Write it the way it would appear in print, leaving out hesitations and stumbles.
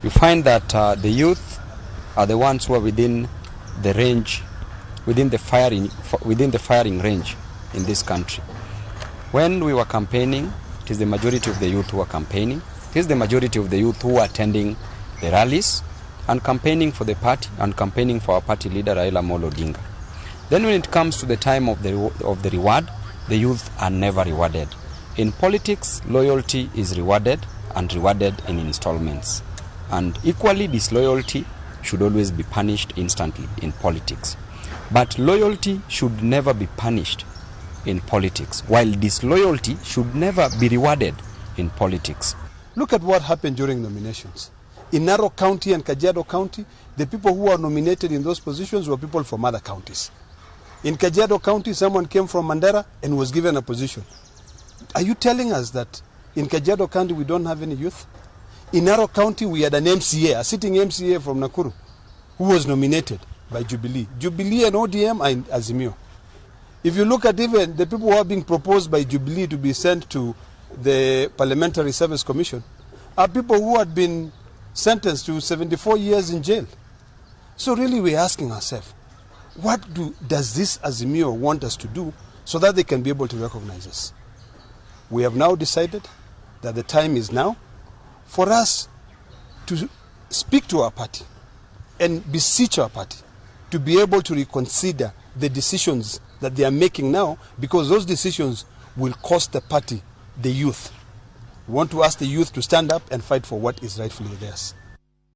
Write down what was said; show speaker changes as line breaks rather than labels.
You find that the youth are the ones who are within the range, within the firing range in this country. When we were campaigning, it is the majority of the youth who are campaigning. It is the majority of the youth who are attending the rallies and campaigning for the party and campaigning for our party leader Ledama Ole Kina. Then when it comes to the time of the reward, the youth are never rewarded. In politics, loyalty is rewarded and rewarded in installments. And equally, disloyalty should always be punished instantly in politics. But loyalty should never be punished in politics, while disloyalty should never be rewarded in politics.
Look at what happened during nominations. In Narok County and Kajiado County, the people who were nominated in those positions were people from other counties. In Kajiado County, someone came from Mandera and was given a position. Are you telling us that in Kajiado County we don't have any youth? In Narok County, we had an MCA, a sitting MCA from Nakuru, who was nominated by Jubilee. Jubilee and ODM are in Azimio. If you look at even the people who are being proposed by Jubilee to be sent to the Parliamentary Service Commission are people who had been sentenced to 74 years in jail. So really we're asking ourselves, what does this Azimio want us to do so that they can be able to recognize us? We have now decided that the time is now for us to speak to our party and beseech our party to be able to reconsider the decisions that they are making now, because those decisions will cost the party, the youth. We want to ask the youth to stand up and fight for what is rightfully theirs.